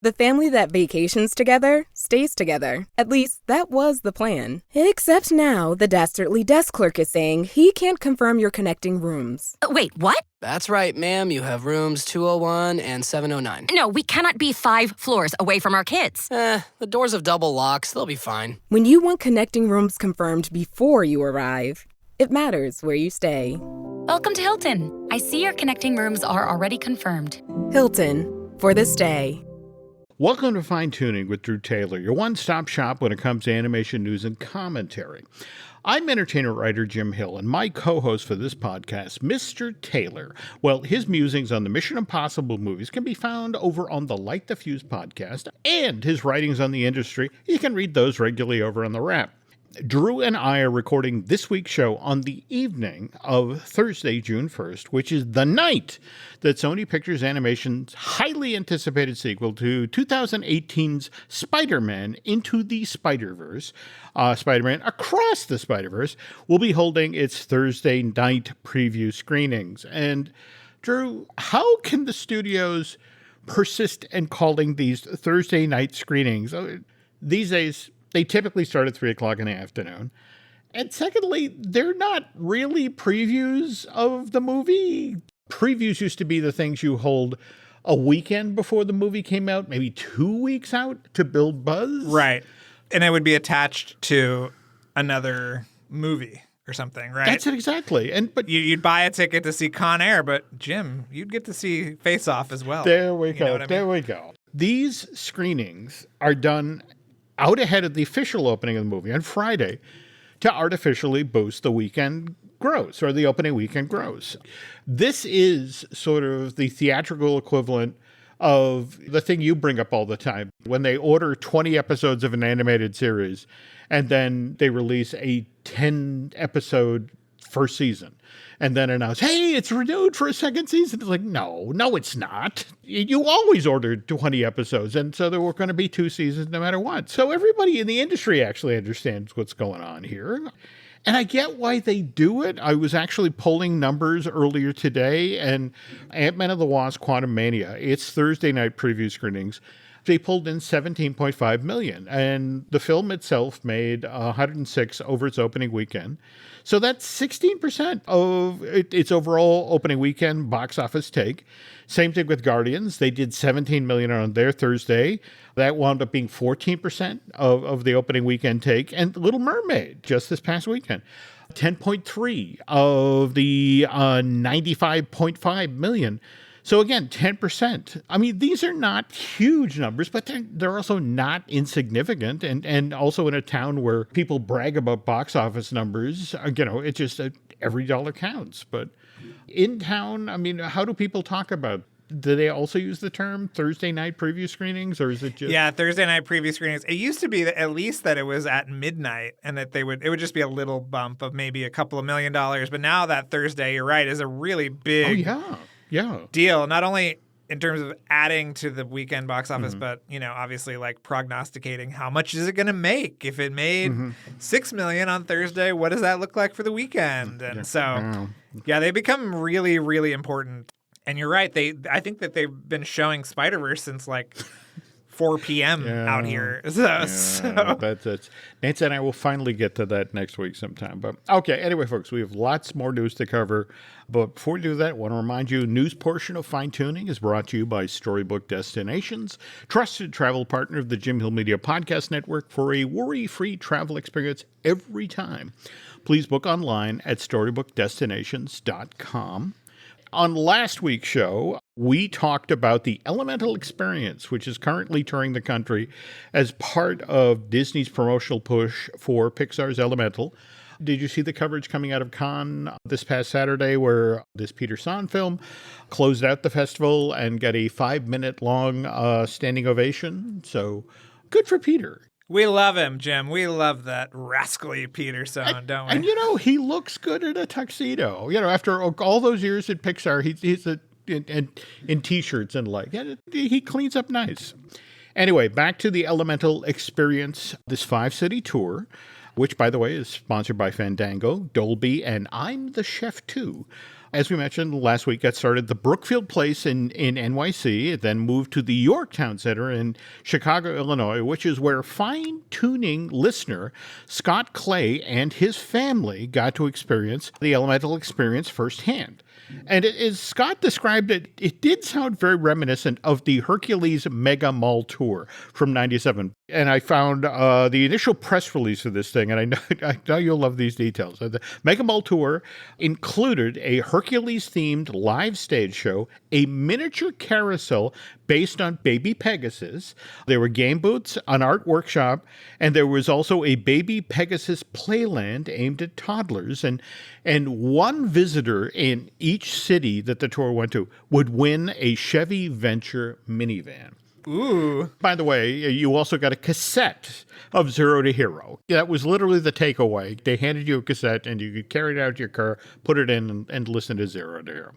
The family that vacations together stays together. At least, that was the plan. Except now, the dastardly desk clerk is saying he can't confirm your connecting rooms. Wait, what? That's right, ma'am. You have rooms 201 and 709. No, we cannot be 5 floors away from our kids. The doors have double locks. They'll be fine. When you want connecting rooms confirmed before you arrive, it matters where you stay. Welcome to Hilton. I see your connecting rooms are already confirmed. Hilton, for this day. Welcome to Fine Tuning with Drew Taylor, your one-stop shop when it comes to animation news and commentary. I'm entertainer-writer Jim Hill, and my co-host for this podcast, Mr. Taylor. Well, his musings on the Mission Impossible movies can be found over on the Light the Fuse podcast, and his writings on the industry, you can read those regularly over on The Wrap. Drew and I are recording this week's show on the evening of Thursday, June 1st, which is the night that Sony Pictures Animation's highly anticipated sequel to 2018's Spider-Man Into the Spider-Verse, Spider-Man Across the Spider-Verse, will be holding its Thursday night preview screenings. And Drew, how can the studios persist in calling these Thursday night screenings? These days, they typically start at 3 o'clock in the afternoon. And secondly, they're not really previews of the movie. Previews used to be the things you hold a weekend before the movie came out, maybe 2 weeks out to build buzz. Right. And it would be attached to another movie or something, right? That's it exactly. But you'd buy a ticket to see Con Air, but Jim, you'd get to see Face Off as well. There we go. You know what I mean? There we go. These screenings are done out ahead of the official opening of the movie on Friday to artificially boost the weekend gross, or the opening weekend gross. This is sort of the theatrical equivalent of the thing you bring up all the time. When they order 20 episodes of an animated series and then they release a 10-episode first season and then announce, hey, it's renewed for a second season. It's like, no, it's not. You always ordered 20 episodes, and so there were going to be 2 seasons no matter what. So everybody in the industry actually understands what's going on here. And I get why they do it. I was actually pulling numbers earlier today, and Ant-Man and the Wasp: Quantumania, its Thursday night preview screenings, they pulled in $17.5 million, and the film itself made $106 over its opening weekend. So that's 16% of its overall opening weekend box office take. Same thing with Guardians. They did $17 million on their Thursday. That wound up being 14% of the opening weekend take. And Little Mermaid, just this past weekend, 10.3 of the $95.5 million. So again, 10%. I mean, these are not huge numbers, but they're also not insignificant. And also in a town where people brag about box office numbers, it's just every dollar counts. But in town, I mean, how do people talk about? Do they also use the term Thursday night preview screenings, or is it just? Yeah, Thursday night preview screenings. It used to be that at least that it was at midnight, and that it would just be a little bump of maybe a couple of $1 million. But now that Thursday, you're right, is a really big deal. Not only in terms of adding to the weekend box office, but obviously like prognosticating how much is it going to make. If it made $6 million on Thursday, what does that look like for the weekend? And they become really, really important. And you're right. I think that they've been showing Spider-Verse since like 4 p.m. out here. That's it. Nancy and I will finally get to that next week sometime. But okay, anyway, folks, we have lots more news to cover. But before we do that, I want to remind you, news portion of Fine Tuning is brought to you by Storybook Destinations, trusted travel partner of the Jim Hill Media Podcast Network for a worry-free travel experience every time. Please book online at storybookdestinations.com. On last week's show, we talked about the Elemental experience, which is currently touring the country as part of Disney's promotional push for Pixar's Elemental. Did you see the coverage coming out of Cannes this past Saturday where this Peter San film closed out the festival and got a 5-minute long standing ovation? So good for Peter. We love him, Jim. We love that rascally Peterson, don't we? And, he looks good in a tuxedo. After all those years at Pixar, he's in T-shirts and he cleans up nice. Anyway, back to the Elemental experience, this 5-city tour, which, by the way, is sponsored by Fandango, Dolby, and I'm the Chef Too. As we mentioned last week, got started at the Brookfield Place in NYC. It then moved to the Yorktown Center in Chicago, Illinois, which is where fine-tuning listener Scott Clay and his family got to experience the Elemental experience firsthand. And as Scott described it, it did sound very reminiscent of the Hercules Mega Mall Tour from 97. And I found the initial press release of this thing, and I know you'll love these details. The Mega Mall Tour included a Hercules-themed live stage show, a miniature carousel based on Baby Pegasus. There were game booths, an art workshop, and there was also a Baby Pegasus playland aimed at toddlers. And one visitor in each city that the tour went to would win a Chevy Venture minivan. Ooh. By the way, you also got a cassette of Zero to Hero. That was literally the takeaway. They handed you a cassette, and you could carry it out to your car, put it in, and listen to Zero to Hero.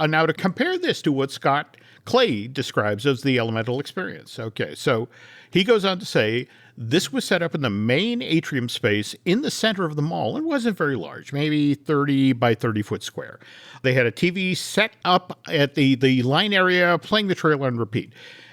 Now, to compare this to what Scott Clay describes as the Elemental experience. Okay, so he goes on to say, this was set up in the main atrium space in the center of the mall. It wasn't very large, maybe 30 by 30 foot square. They had a TV set up at the line area, playing the trailer on repeat.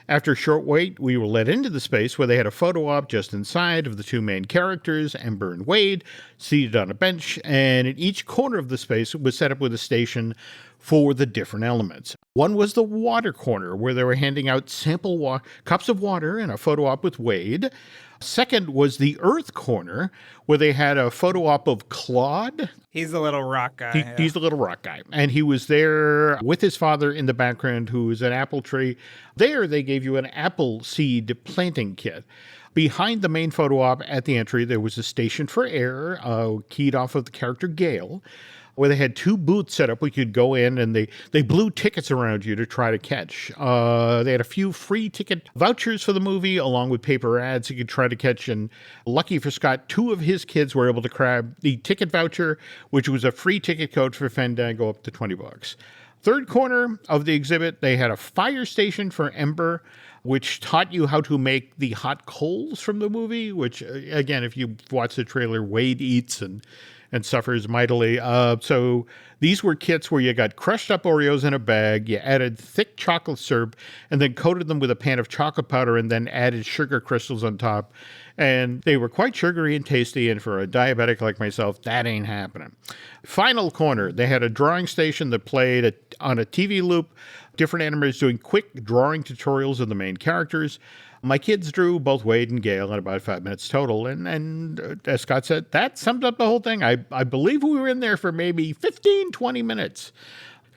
After a short wait, we were led into the space where they had a photo op just inside of the two main characters, Ember and Wade, seated on a bench, and in each corner of the space was set up with a station for the different elements. One was the water corner, where they were handing out sample cups of water and a photo op with Wade. Second was the Earth corner, where they had a photo op of Claude. He's the little rock guy. He's the little rock guy. And he was there with his father in the background, who was an apple tree. There, they gave you an apple seed planting kit. Behind the main photo op at the entry, there was a station for air, keyed off of the character Gale, where they had two booths set up. We could go in, and they blew tickets around you to try to catch. They had a few free ticket vouchers for the movie, along with paper ads you could try to catch. And lucky for Scott, two of his kids were able to grab the ticket voucher, which was a free ticket code for Fandango up to $20. Third corner of the exhibit, they had a fire station for Ember, which taught you how to make the hot coals from the movie, which, again, if you watch the trailer, Wade eats and suffers mightily. So these were kits where you got crushed up Oreos in a bag, you added thick chocolate syrup, and then coated them with a pan of chocolate powder and then added sugar crystals on top. And they were quite sugary and tasty, and for a diabetic like myself, that ain't happening. Final corner, they had a drawing station that played on a TV loop, different animators doing quick drawing tutorials of the main characters. My kids drew both Wade and Gale in about 5 minutes total. And as Scott said, that summed up the whole thing. I believe we were in there for maybe 15, 20 minutes.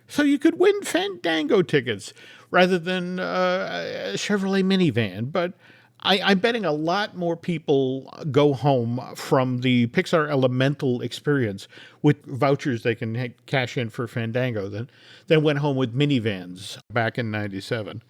So you could win Fandango tickets rather than a Chevrolet minivan. But I'm betting a lot more people go home from the Pixar Elemental experience with vouchers they can cash in for Fandango than went home with minivans back in 97.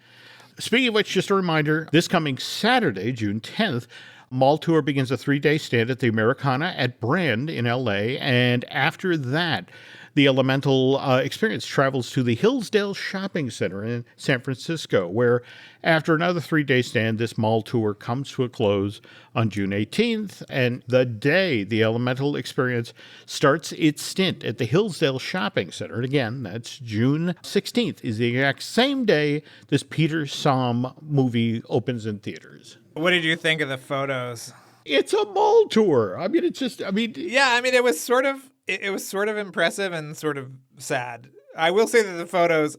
Speaking of which, just a reminder, this coming Saturday, June 10th, Mall Tour begins a 3-day stand at the Americana at Brand in LA. And after that, the Elemental experience travels to the Hillsdale Shopping Center in San Francisco, where after another 3-day stand, this mall tour comes to a close on June 18th. And the day the Elemental experience starts its stint at the Hillsdale Shopping Center, and again, that's June 16th, is the exact same day this Peter Somm movie opens in theaters. What did you think of the photos? It's a mall tour. I mean, it was sort of... It was sort of impressive and sort of sad. I will say that the photos,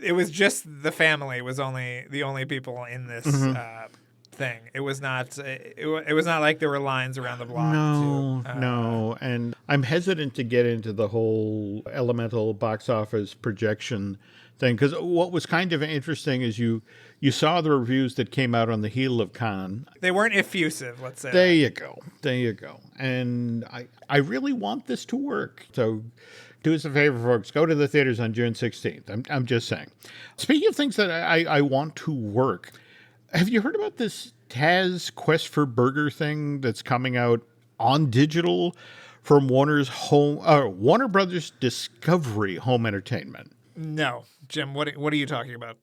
it was just the family was the only people in this thing. It was not. It was not like there were lines around the block. No. And I'm hesitant to get into the whole Elemental box office projection thing, because what was kind of interesting is you saw the reviews that came out on the heel of Cannes. They weren't effusive, let's say. There you go. And I really want this to work. So do us a favor, folks. Go to the theaters on June 16th. I'm just saying. Speaking of things that I want to work, have you heard about this Taz Quest for Burger thing that's coming out on digital from Warner Brothers Discovery Home Entertainment? No. Jim, what are you talking about?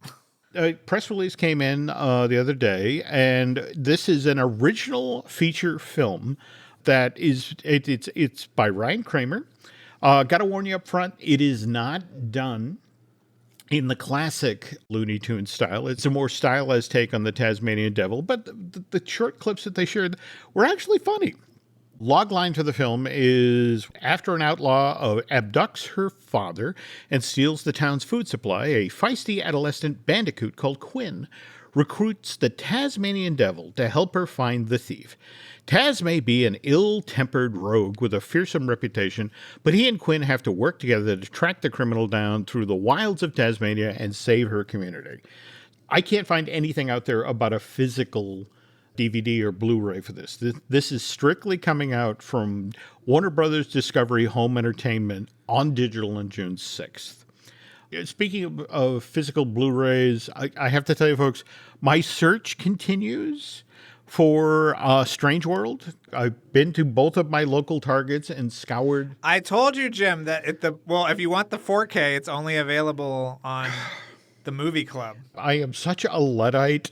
A press release came in the other day, and this is an original feature film that is it's by Ryan Kramer. Got to warn you up front, it is not done in the classic Looney Tunes style. It's a more stylized take on the Tasmanian Devil, but the short clips that they shared were actually funny. Logline to the film is after an outlaw abducts her father and steals the town's food supply, a feisty adolescent bandicoot called Quinn recruits the Tasmanian Devil to help her find the thief. Taz may be an ill-tempered rogue with a fearsome reputation, but he and Quinn have to work together to track the criminal down through the wilds of Tasmania and save her community. I can't find anything out there about a physical DVD or Blu-ray for this. This is strictly coming out from Warner Brothers Discovery Home Entertainment on digital on June 6th. Speaking of physical Blu-rays, I have to tell you, folks, my search continues for Strange World. I've been to both of my local Targets and scoured. I told you, Jim, that if you want the 4K, it's only available on the Movie Club. I am such a Luddite.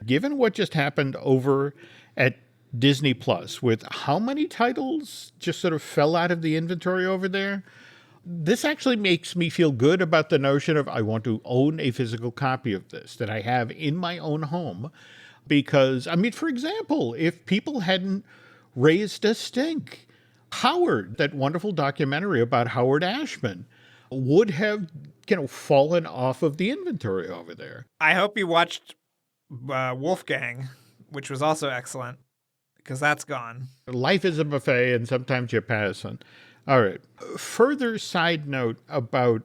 Given what just happened over at Disney Plus, with how many titles just sort of fell out of the inventory over there, this actually makes me feel good about the notion of I want to own a physical copy of this that I have in my own home. Because, I mean, for example, if people hadn't raised a stink, Howard, that wonderful documentary about Howard Ashman, would have, fallen off of the inventory over there. I hope you watched Wolfgang, which was also excellent, because that's gone. Life is a buffet, and sometimes you pass on. All right. Further side note about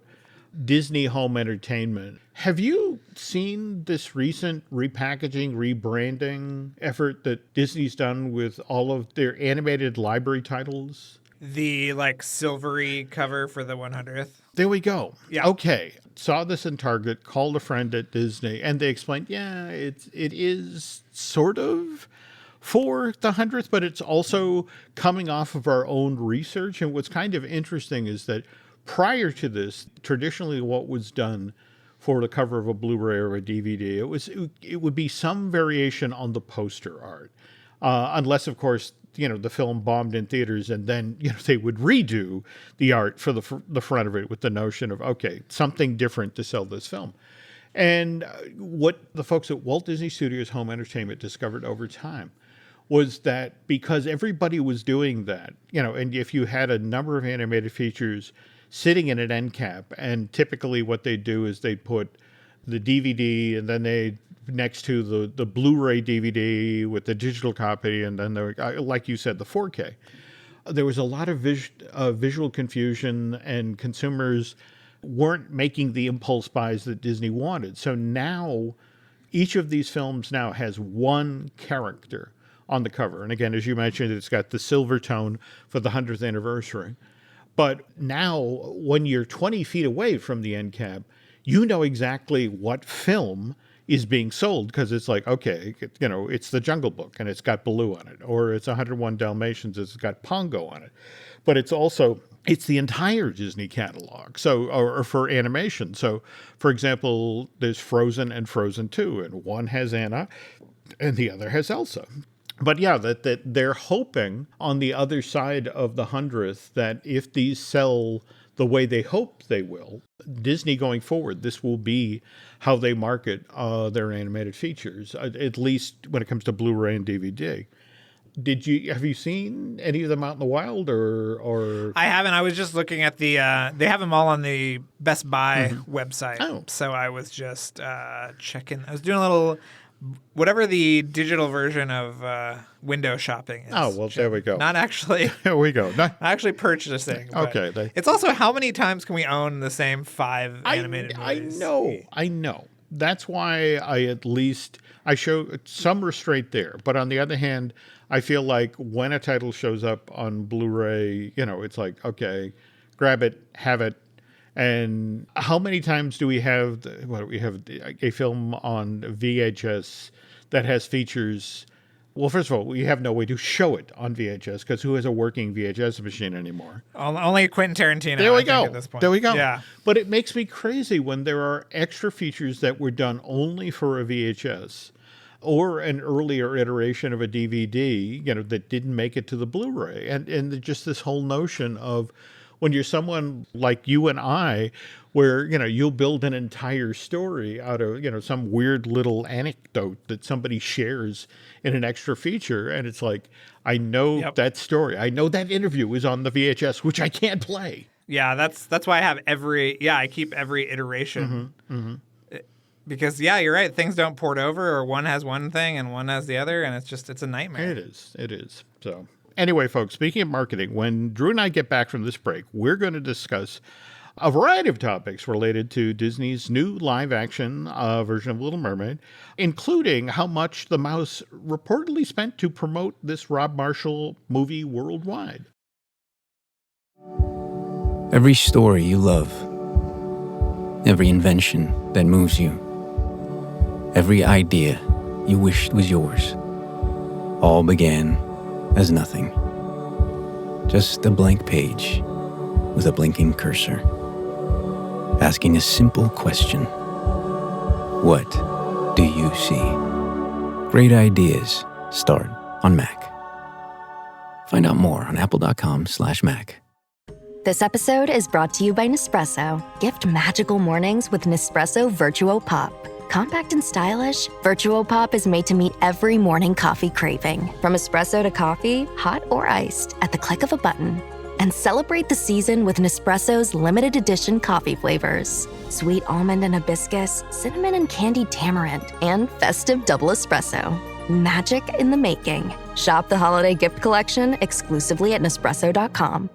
Disney Home Entertainment. Have you seen this recent repackaging, rebranding effort that Disney's done with all of their animated library titles? The silvery cover for the 100th. There we go. Yeah. Okay. Saw this in Target, called a friend at Disney, and they explained, it is sort of for the 100th, but it's also coming off of our own research. And what's kind of interesting is that prior to this, traditionally what was done for the cover of a Blu-ray or a DVD, it would be some variation on the poster art. Unless, of course, the film bombed in theaters, and then, they would redo the art for the front of it with the notion of, okay, something different to sell this film. And what the folks at Walt Disney Studios Home Entertainment discovered over time was that because everybody was doing that, and if you had a number of animated features sitting in an end cap, and typically what they do is they put the DVD and then they next to the Blu-ray DVD with the digital copy, and then like you said, the 4K. There was a lot of visual confusion, and consumers weren't making the impulse buys that Disney wanted. So now each of these films now has one character on the cover. And again, as you mentioned, it's got the silver tone for the 100th anniversary. But now, when you're 20 feet away from the end cap, you know exactly what film is being sold, because it's like, okay, it's the Jungle Book and it's got Baloo on it, or it's 101 Dalmatians, it's got Pongo on it. But it's the entire Disney catalog. So, or for animation. So, for example, there's Frozen and Frozen 2, and one has Anna and the other has Elsa. But yeah, that they're hoping on the other side of the 100th that if these sell the way they hope they will, Disney going forward, this will be how they market their animated features, at least when it comes to Blu-ray and DVD. Have you seen any of them out in the wild, or? I haven't. I was just looking at they have them all on the Best Buy website. Oh. So I was just checking. I was doing a little, whatever the digital version of window shopping is. Oh, well, there we go. Not actually. There we go. Not actually purchasing. Okay. It's also, how many times can we own the same 5 animated movies? I know. That's why I show some restraint there. But on the other hand, I feel like when a title shows up on Blu-ray, it's like, okay, grab it, have it. And how many times do we have a film on VHS that has features? Well, first of all, we have no way to show it on VHS, because who has a working VHS machine anymore? Only Quentin Tarantino. There we go. At this point. There we go. Yeah. But it makes me crazy when there are extra features that were done only for a VHS or an earlier iteration of a DVD, that didn't make it to the Blu-ray. And just this whole notion of, when you're someone like you and I, where, you'll build an entire story out of, some weird little anecdote that somebody shares in an extra feature. And it's like, I know that story. I know that interview is on the VHS, which I can't play. Yeah, that's why I have I keep every iteration. Because, you're right. Things don't port over, or one has one thing and one has the other, and it's a nightmare. It is. So anyway, folks, speaking of marketing, when Drew and I get back from this break, we're going to discuss a variety of topics related to Disney's new live-action version of Little Mermaid, including how much the mouse reportedly spent to promote this Rob Marshall movie worldwide. Every story you love, every invention that moves you, every idea you wished was yours, all began as nothing. Just a blank page with a blinking cursor, asking a simple question. What do you see? Great ideas start on Mac. Find out more on apple.com/Mac. This episode is brought to you by Nespresso. Gift magical mornings with Nespresso Virtuo Pop. Compact and stylish, Virtuo Pop is made to meet every morning coffee craving. From espresso to coffee, hot or iced, at the click of a button. And celebrate the season with Nespresso's limited edition coffee flavors. Sweet almond and hibiscus, cinnamon and candied tamarind, and festive double espresso. Magic in the making. Shop the holiday gift collection exclusively at Nespresso.com.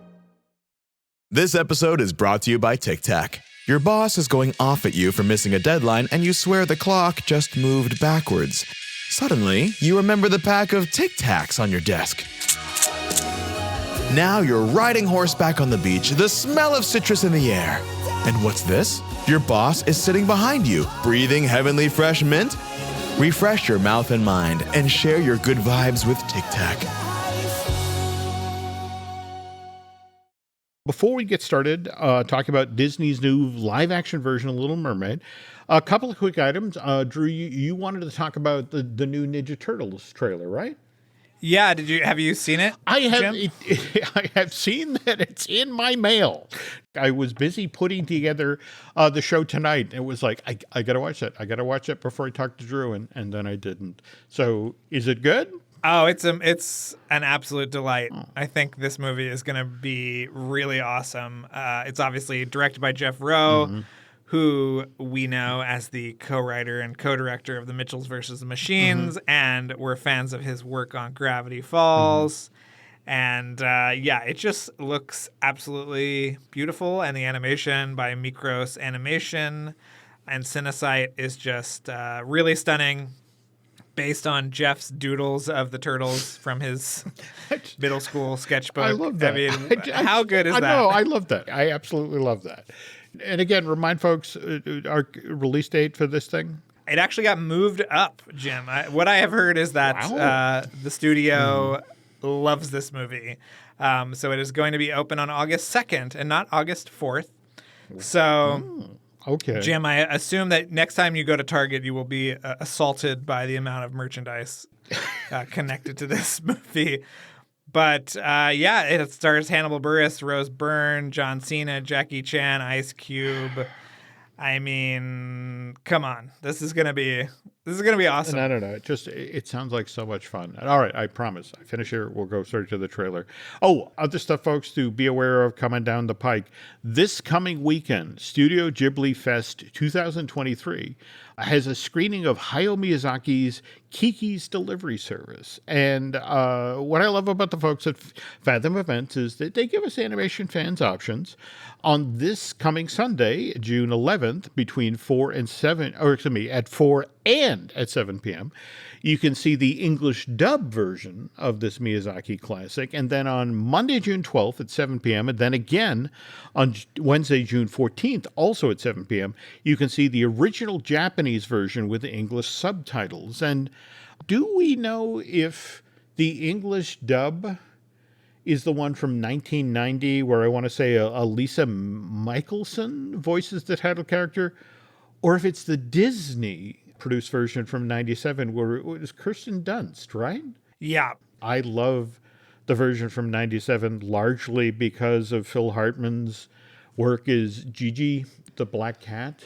This episode is brought to you by Tic Tac. Your boss is going off at you for missing a deadline, and you swear the clock just moved backwards. Suddenly, you remember the pack of Tic Tacs on your desk. Now you're riding horseback on the beach, the smell of citrus in the air. And what's this? Your boss is sitting behind you, breathing heavenly fresh mint? Refresh your mouth and mind, and share your good vibes with Tic Tac. Before we get started talking about Disney's new live-action version of Little Mermaid, a couple of quick items. Drew, you wanted to talk about the new Ninja Turtles trailer, right? Yeah, have you seen it? I have seen that. It's in my mail. I was busy putting together the show tonight. It was like, I got to watch it. I got to watch it before I talk to Drew, and then I didn't. So is it good? Oh, it's an absolute delight. Oh. I think this movie is going to be really awesome. It's obviously directed by Jeff Rowe, who we know as the co-writer and co-director of The Mitchells vs. the Machines, and we're fans of his work on Gravity Falls. And it just looks absolutely beautiful. And the animation by Mikros Animation and Cinesite is just really stunning. Based on Jeff's doodles of the turtles from his middle school sketchbook. I love that. I mean, how good is that? I know, I love that. I absolutely love that. And again, remind folks our release date for this thing. It actually got moved up, Jim. What I have heard is that the studio loves this movie. So it is going to be open on August 2nd and not August 4th. So... Okay. Jim, I assume that next time you go to Target, you will be assaulted by the amount of merchandise connected to this movie. But it stars Hannibal Buress, Rose Byrne, John Cena, Jackie Chan, Ice Cube. I mean, come on. This is gonna be awesome. No. It sounds like so much fun. All right, I promise. I finish here. We'll go straight to the trailer. Oh, other stuff, folks, to be aware of coming down the pike. This coming weekend, Studio Ghibli Fest 2023 has a screening of Hayao Miyazaki's Kiki's Delivery Service. And what I love about the folks at Fathom Events is that they give us animation fans options. On this coming Sunday, June 11th, between 4 and 7, at 4 and at 7 p.m., you can see the English dub version of this Miyazaki classic. And then on Monday, June 12th at 7 p.m., and then again on Wednesday, June 14th, also at 7 p.m., you can see the original Japanese version with the English subtitles. And do we know if the English dub is the one from 1990 where I want to say a Lisa Michelson voices the title character, or if it's the Disney produced version from 97 where it was Kirsten Dunst, right? Yeah. I love the version from 97, largely because of Phil Hartman's work as Gigi, the Black Cat.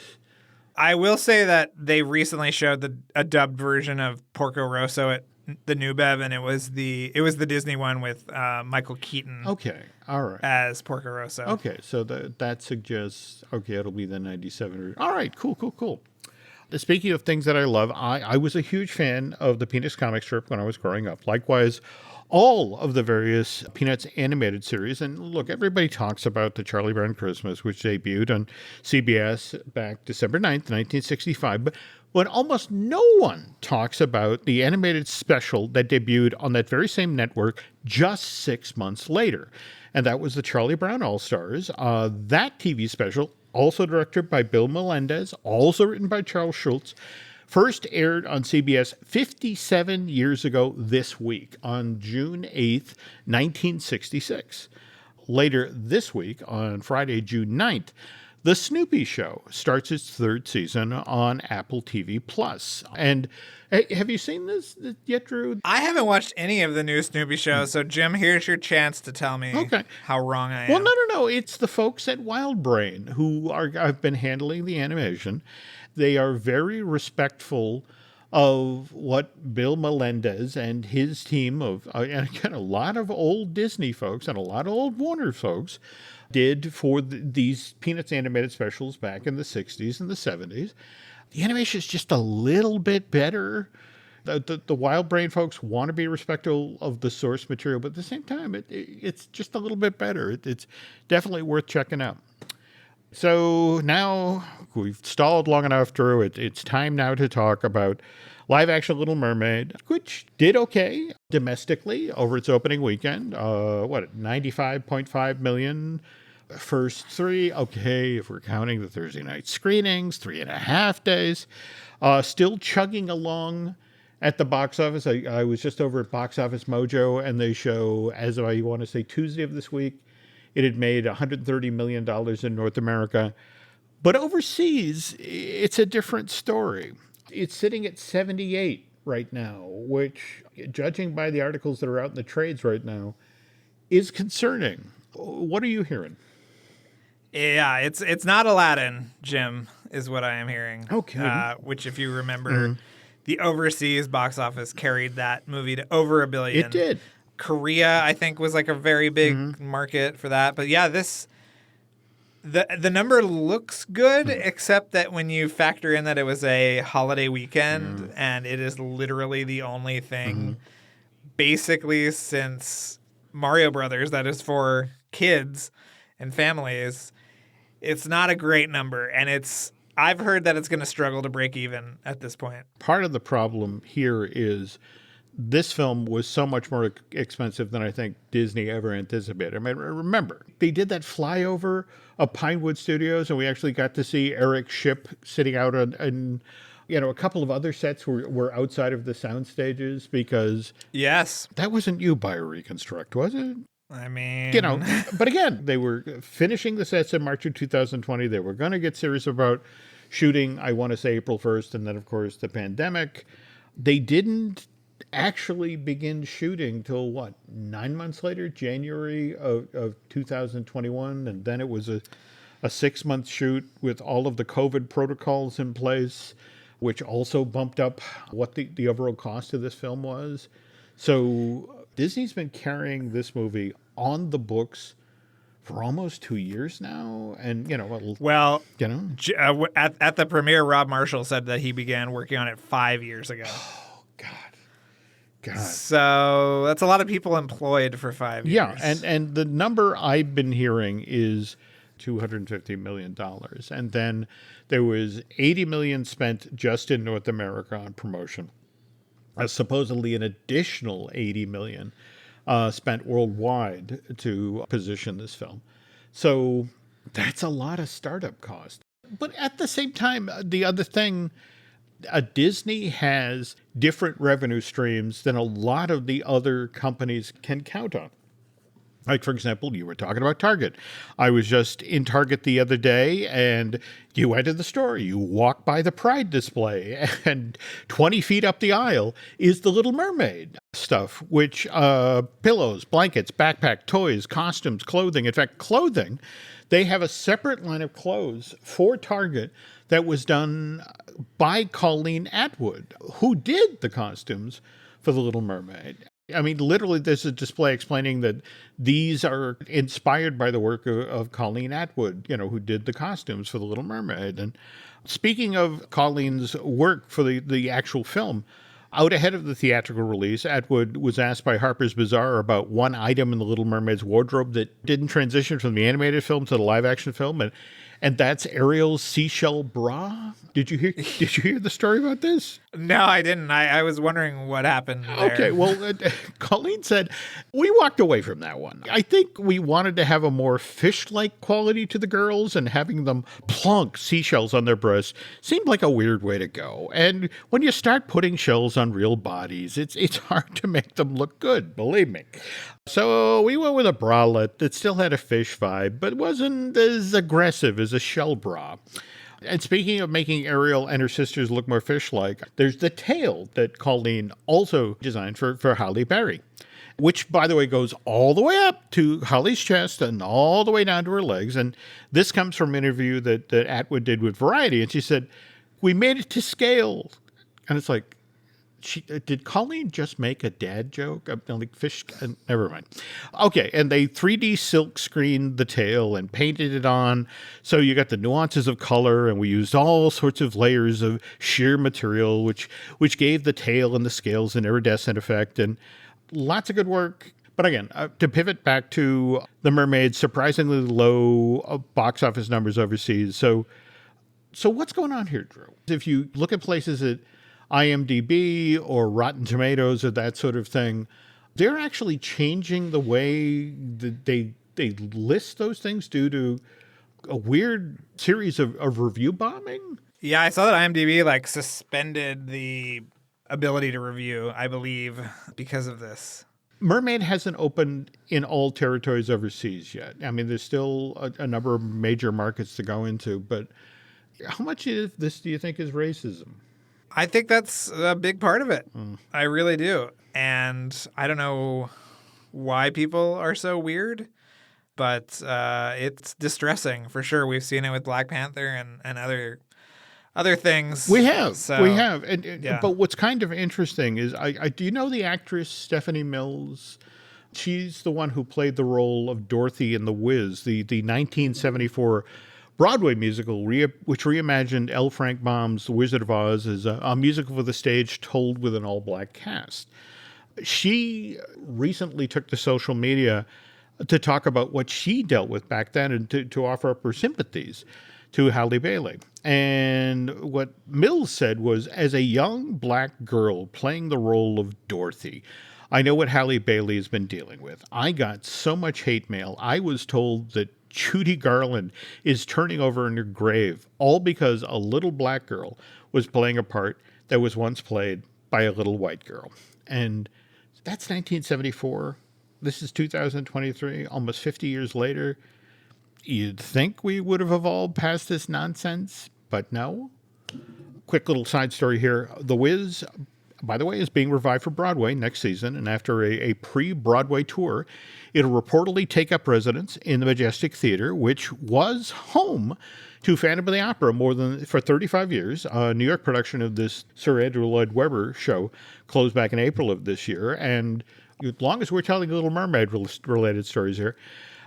I will say that they recently showed a dubbed version of Porco Rosso at the New Bev, and it was the Disney one with Michael Keaton. Okay, all right. As Porco Rosso. Okay, so that suggests, it'll be the 97. All right, cool. Speaking of things that I love, I was a huge fan of the Peanuts comic strip when I was growing up. Likewise, all of the various Peanuts animated series. And look, everybody talks about the Charlie Brown Christmas, which debuted on CBS back December 9th, 1965. But almost no one talks about the animated special that debuted on that very same network just 6 months later. And that was the Charlie Brown All-Stars. That TV special, also directed by Bill Melendez, also written by Charles Schultz, first aired on CBS 57 years ago this week, on June 8th, 1966. Later this week, on Friday, June 9th, The Snoopy Show starts its third season on Apple TV+. And have you seen this yet, Drew? I haven't watched any of the new Snoopy Show, so Jim, here's your chance to tell me how wrong I am. Well, no. It's the folks at Wild Brain who have been handling the animation. They are very respectful of what Bill Melendez and his team of, and again, a lot of old Disney folks and a lot of old Warner folks did for these Peanuts animated specials back in the 60s and the 70s. The animation is just a little bit better. The Wild Brain folks want to be respectful of the source material, but at the same time, it's just a little bit better. It's definitely worth checking out. So now we've stalled long enough, Drew. It's time now to talk about live-action Little Mermaid, which did okay domestically over its opening weekend. 95.5 million first three. Okay, if we're counting the Thursday night screenings, 3.5 days. Still chugging along at the box office. I was just over at Box Office Mojo, and they show, as of, I want to say, Tuesday of this week, it had made $130 million in North America. But overseas, it's a different story. It's sitting at 78 right now, which, judging by the articles that are out in the trades right now, is concerning. What are you hearing? Yeah, it's not Aladdin, Jim, is what I am hearing. Okay. Which, if you remember, the overseas box office carried that movie to over $1 billion. It did. Korea, I think, was like a very big market for that. But yeah, the number looks good, except that when you factor in that it was a holiday weekend and it is literally the only thing basically since Mario Brothers that is for kids and families, it's not a great number. And I've heard that it's going to struggle to break even at this point. Part of the problem here is this film was so much more expensive than I think Disney ever anticipated. I mean, remember, they did that flyover of Pinewood Studios, and we actually got to see Eric's ship sitting out on a couple of other sets were outside of the sound stages because... Yes. That wasn't you by Reconstruct, was it? I mean... But again, they were finishing the sets in March of 2020. They were going to get serious about shooting, I want to say, April 1st, and then, of course, the pandemic. They didn't actually begin shooting till 9 months later, January of 2021, and then it was a 6-month shoot with all of the COVID protocols in place, which also bumped up what the overall cost of this film was. So Disney's been carrying this movie on the books for almost 2 years now, and at the premiere, Rob Marshall said that he began working on it 5 years ago. God. So that's a lot of people employed for 5 years. Yeah, and the number I've been hearing is $250 million. And then there was $80 million spent just in North America on promotion. Supposedly an additional $80 million spent worldwide to position this film. So that's a lot of startup cost. But at the same time, the other thing... Disney has different revenue streams than a lot of the other companies can count on. Like, for example, you were talking about Target. I was just in Target the other day, and you enter the store. You walk by the Pride display, and 20 feet up the aisle is the Little Mermaid stuff, which pillows, blankets, backpack, toys, costumes, clothing. In fact, clothing, they have a separate line of clothes for Target that was done by Colleen Atwood, who did the costumes for the Little Mermaid. I mean, literally, there's a display explaining that these are inspired by the work of Colleen Atwood, who did the costumes for The Little Mermaid. And speaking of Colleen's work for the actual film, out ahead of the theatrical release, Atwood was asked by Harper's Bazaar about one item in The Little Mermaid's wardrobe that didn't transition from the animated film to the live-action film, and that's Ariel's seashell bra. Did you hear the story about this? No, I didn't. I was wondering what happened there. Okay, well, Colleen said, we walked away from that one. I think we wanted to have a more fish-like quality to the girls, and having them plonk seashells on their breasts seemed like a weird way to go. And when you start putting shells on real bodies, it's hard to make them look good, believe me. So we went with a bralette that still had a fish vibe, but wasn't as aggressive as a shell bra. And speaking of making Ariel and her sisters look more fish-like, there's the tail that Colleen also designed for Halle Berry, which, by the way, goes all the way up to Holly's chest and all the way down to her legs. And this comes from an interview that Atwood did with Variety. And she said, we made it to scale. And it's like, did Colleen just make a dad joke? Like fish? Never mind. Okay, and they 3D silk screened the tail and painted it on. So you got the nuances of color, and we used all sorts of layers of sheer material, which gave the tail and the scales an iridescent effect, and lots of good work. But again, to pivot back to The Mermaid, surprisingly low box office numbers overseas. So what's going on here, Drew? If you look at places that IMDb or Rotten Tomatoes or that sort of thing, they're actually changing the way that they list those things due to a weird series of review bombing. Yeah, I saw that IMDb suspended the ability to review, I believe, because of this. Mermaid hasn't opened in all territories overseas yet. I mean, there's still a number of major markets to go into, but how much of this do you think is racism? I think that's a big part of it. I really do. And I don't know why people are so weird, but it's distressing for sure. We've seen it with Black Panther and other things. We have. Yeah. But what's kind of interesting is, do you know the actress Stephanie Mills? She's the one who played the role of Dorothy in The Wiz, the 1974 Broadway musical, which reimagined L. Frank Baum's The Wizard of Oz as a musical for the stage told with an all-black cast. She recently took to social media to talk about what she dealt with back then and to offer up her sympathies to Halle Bailey. And what Mills said was, as a young black girl playing the role of Dorothy, I know what Halle Bailey has been dealing with. I got so much hate mail. I was told that Judy Garland is turning over in her grave, all because a little black girl was playing a part that was once played by a little white girl. And that's 1974. This is 2023, almost 50 years later. You'd think we would have evolved past this nonsense, but no. Quick little side story here. The Wiz, by the way, is being revived for Broadway next season, and after a pre-Broadway tour, it'll reportedly take up residence in the Majestic Theater, which was home to Phantom of the Opera for 35 years. A New York production of this Sir Andrew Lloyd Webber show closed back in April of this year, and as long as we're telling Little Mermaid-related stories here,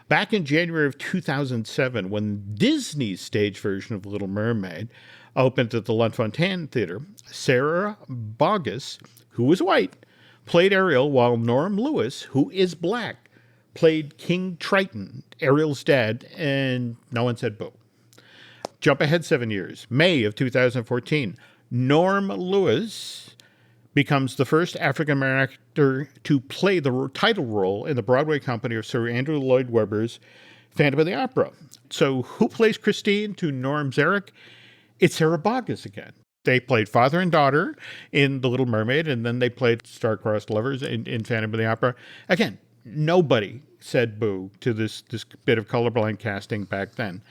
back in January of 2007, when Disney's stage version of Little Mermaid opened at the Lunt-Fontanne Theater, Sarah Boggess, who was white, played Ariel, while Norm Lewis, who is black, played King Triton, Ariel's dad, and no one said boo. Jump ahead 7 years. May of 2014, Norm Lewis becomes the first African-American actor to play the title role in the Broadway company of Sir Andrew Lloyd Webber's Phantom of the Opera. So who plays Christine to Norm's Eric? It's Sarah Boggess again. They played father and daughter in The Little Mermaid, and then they played star-crossed lovers in Phantom of the Opera. Again, nobody said boo to this bit of colorblind casting back then.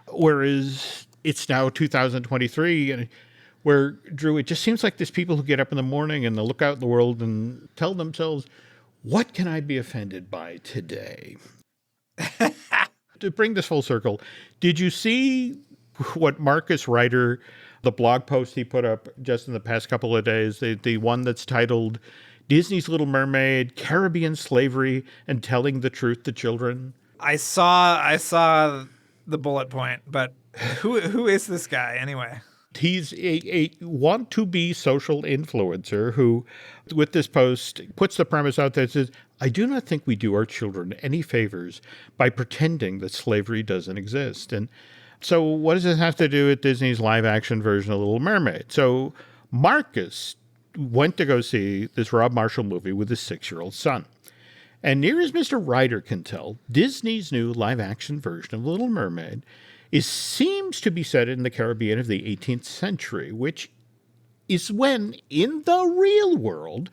Whereas it's now 2023, and where, Drew, it just seems like there's people who get up in the morning and they look out in the world and tell themselves, what can I be offended by today? To bring this full circle, did you see what Marcus Ryder, the blog post he put up just in the past couple of days, the one that's titled Disney's Little Mermaid, Caribbean Slavery, and Telling the Truth to Children? I saw the bullet point, but who is this guy anyway? He's a want-to-be social influencer who, with this post, puts the premise out there that says, I do not think we do our children any favors by pretending that slavery doesn't exist. And so what does this have to do with Disney's live-action version of Little Mermaid? So Marcus went to go see this Rob Marshall movie with his 6-year-old son. And near as Mr. Ryder can tell, Disney's new live-action version of Little Mermaid seems to be set in the Caribbean of the 18th century, which is when, in the real world,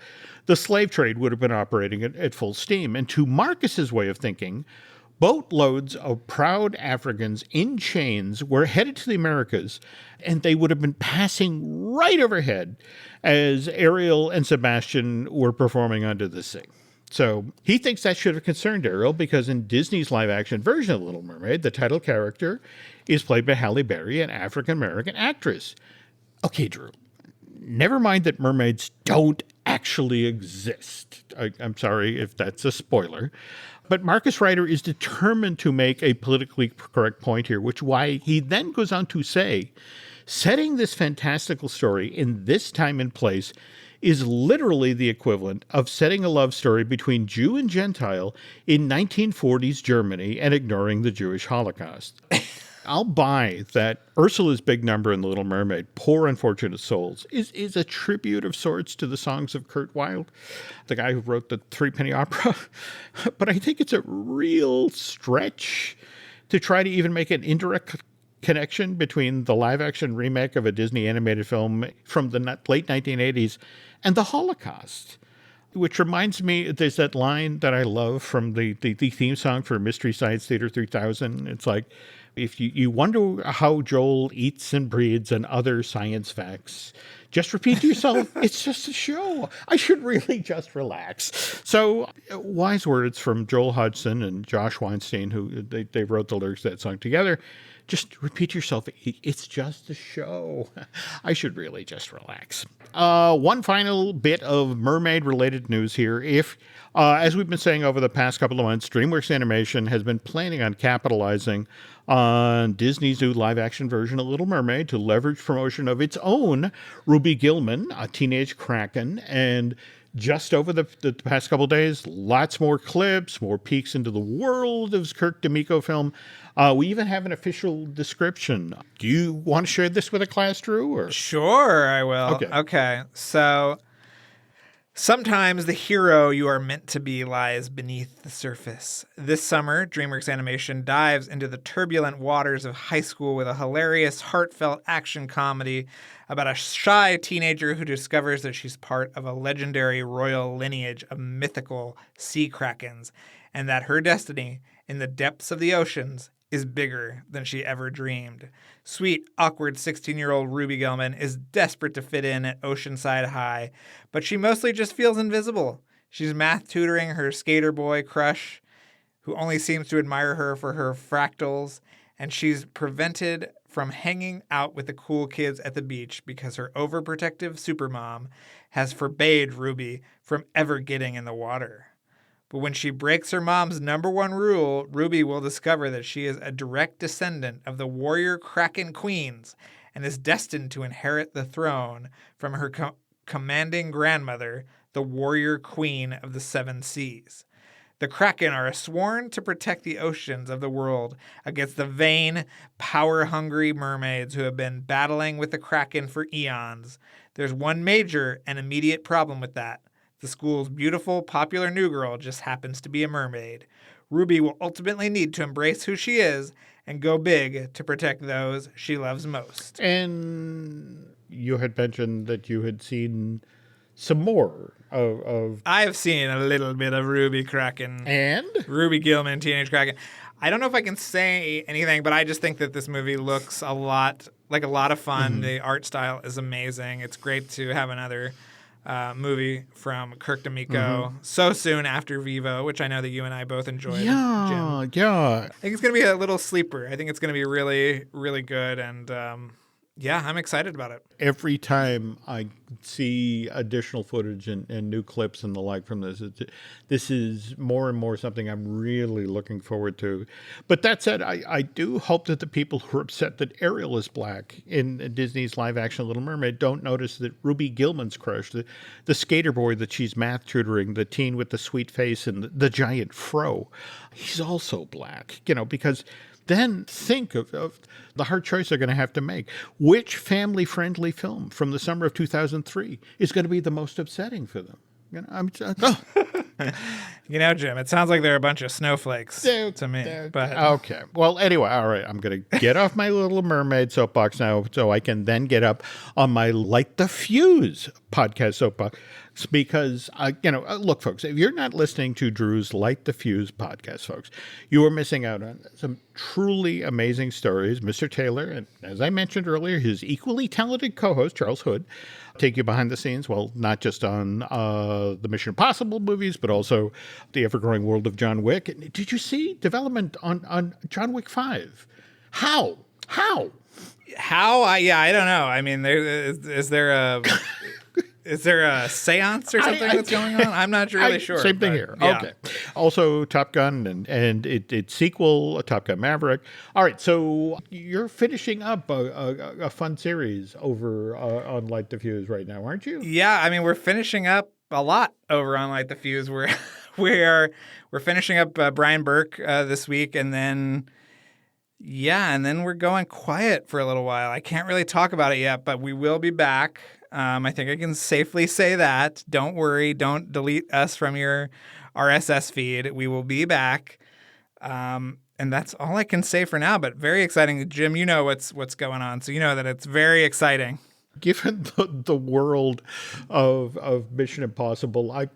the slave trade would have been operating at full steam. And to Marcus's way of thinking, boatloads of proud Africans in chains were headed to the Americas, and they would have been passing right overhead as Ariel and Sebastian were performing under the sea. So he thinks that should have concerned Ariel because in Disney's live-action version of Little Mermaid, the title character is played by Halle Berry, an African-American actress. Okay, Drew, never mind that mermaids don't actually exist. I'm sorry if that's a spoiler. But Marcus Ryder is determined to make a politically correct point here, which why he then goes on to say, setting this fantastical story in this time and place is literally the equivalent of setting a love story between Jew and Gentile in 1940s Germany and ignoring the Jewish Holocaust. I'll buy that Ursula's big number in The Little Mermaid, Poor Unfortunate Souls, is a tribute of sorts to the songs of Kurt Weill, the guy who wrote the Threepenny Opera. But I think it's a real stretch to try to even make an indirect connection between the live-action remake of a Disney animated film from the late 1980s and the Holocaust. Which reminds me, there's that line that I love from the theme song for Mystery Science Theater 3000. It's like, if you wonder how Joel eats and breathes and other science facts, just repeat to yourself, it's just a show. I should really just relax. So wise words from Joel Hodgson and Josh Weinstein, who they wrote the lyrics to that song together. Just repeat to yourself, it's just a show. I should really just relax. One final bit of mermaid-related news here. As we've been saying over the past couple of months, DreamWorks Animation has been planning on capitalizing on Disney's new live-action version of Little Mermaid to leverage promotion of its own Ruby Gillman, a teenage kraken, and just over the past couple of days, lots more clips, more peeks into the world of this Kirk D'Amico film. We even have an official description. Do you want to share this with a class, Drew? Or? Sure, I will. Okay. So sometimes the hero you are meant to be lies beneath the surface. This summer, DreamWorks Animation dives into the turbulent waters of high school with a hilarious, heartfelt action comedy about a shy teenager who discovers that she's part of a legendary royal lineage of mythical sea krakens, and that her destiny in the depths of the oceans is bigger than she ever dreamed. Sweet, awkward 16-year-old Ruby Gillman is desperate to fit in at Oceanside High, but she mostly just feels invisible. She's math tutoring her skater boy crush, who only seems to admire her for her fractals, and she's prevented from hanging out with the cool kids at the beach because her overprotective supermom has forbade Ruby from ever getting in the water. But when she breaks her mom's number one rule, Ruby will discover that she is a direct descendant of the warrior Kraken queens and is destined to inherit the throne from her commanding grandmother, the warrior queen of the seven seas. The Kraken are sworn to protect the oceans of the world against the vain, power-hungry mermaids who have been battling with the Kraken for eons. There's one major and immediate problem with that. The school's beautiful, popular new girl just happens to be a mermaid. Ruby will ultimately need to embrace who she is and go big to protect those she loves most. And you had mentioned that you had seen some more of I've seen a little bit of Ruby Kraken. And? Ruby Gillman, Teenage Kraken. I don't know if I can say anything, but I just think that this movie looks a lot of fun. The art style is amazing. It's great to have another movie from Kirk D'Amico so soon after Vivo, which I know that you and I both enjoyed. Yeah, Jim. yeah. I think it's going to be a little sleeper. I think it's going to be really, really good. And I'm excited about it. Every time I see additional footage and new clips and the like from this is more and more something I'm really looking forward to. But that said, I do hope that the people who are upset that Ariel is black in Disney's live-action Little Mermaid don't notice that Ruby Gillman's crush, the skater boy that she's math tutoring, the teen with the sweet face and the giant fro, he's also black, because then think of the hard choice they're going to have to make. Which family-friendly film from the summer of 2003 is going to be the most upsetting for them? Jim, it sounds like they're a bunch of snowflakes to me. But okay. Well, anyway, all right. I'm going to get off my Little Mermaid soapbox now so I can then get up on my Light the Fuse podcast soapbox. Because, look, folks, if you're not listening to Drew's Light the Fuse podcast, folks, you are missing out on some truly amazing stories. Mr. Taylor, and as I mentioned earlier, his equally talented co-host, Charles Hood, take you behind the scenes, well, not just on the Mission Impossible movies, but also the ever-growing world of John Wick. Did you see development on John Wick 5? How? How? I don't know. I mean, is there a... Is there a seance or something that's going on? I'm not really sure. Same thing here. Yeah. Okay. Also, Top Gun and its sequel, Top Gun Maverick. All right. So you're finishing up a fun series over on Light the Fuse right now, aren't you? Yeah. I mean, we're finishing up a lot over on Light the Fuse. We're finishing up Brian Burke this week, and then. Yeah, and then we're going quiet for a little while. I can't really talk about it yet, but we will be back. I think I can safely say that. Don't worry. Don't delete us from your RSS feed. We will be back. And that's all I can say for now, but very exciting. Jim, you know what's going on, so you know that it's very exciting. Given the world of Mission Impossible, I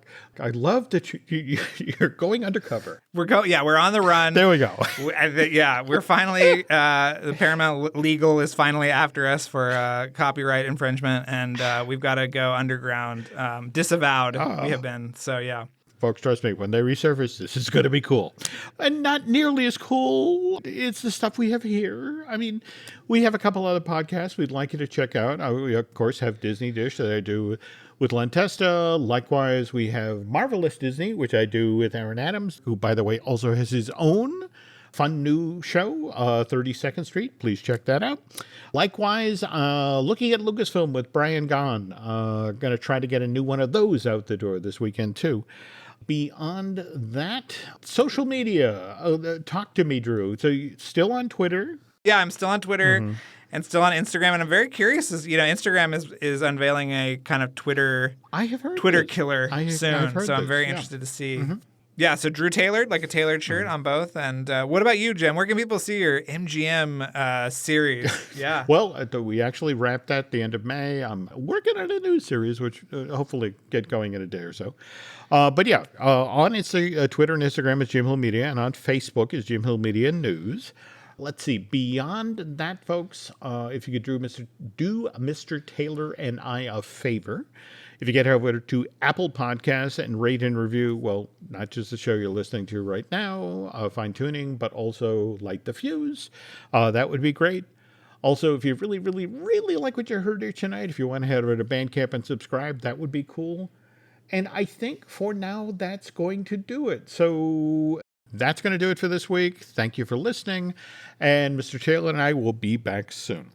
love that you're going undercover. We're on the run. There we go. We're finally the Paramount Legal is finally after us for copyright infringement, and we've got to go underground. Disavowed we have been. So yeah. Folks, trust me, when they resurface, this is going to be cool. And not nearly as cool. It's the stuff we have here. I mean, we have a couple other podcasts we'd like you to check out. We, of course, have Disney Dish that I do with Len Testa. Likewise, we have Marvelous Disney, which I do with Aaron Adams, who, by the way, also has his own fun new show, 32nd Street. Please check that out. Likewise, looking at Lucasfilm with Brian Gahn. Going to try to get a new one of those out the door this weekend, too. Beyond that, social media. Talk to me, Drew. So you still on Twitter? Yeah, I'm still on Twitter and still on Instagram. And I'm very curious. Instagram is unveiling a kind of Twitter killer soon. So I'm very interested to see. Yeah, so Drew tailored, like a tailored shirt on both. And what about you, Jim? Where can people see your MGM series? Yeah. Well, we actually wrapped that at the end of May. I'm working on a new series, which hopefully get going in a day or so. But yeah, on Twitter and Instagram is Jim Hill Media, and on Facebook is Jim Hill Media News. Let's see. Beyond that, folks, if you could do Mr. Taylor and I a favor, if you get over to Apple Podcasts and rate and review, well, not just the show you're listening to right now, Fine Tuning, but also Light the Fuse, that would be great. Also, if you really, really, really like what you heard here tonight, if you want to head over to Bandcamp and subscribe, that would be cool. And I think for now, that's going to do it. So that's going to do it for this week. Thank you for listening. And Mr. Taylor and I will be back soon.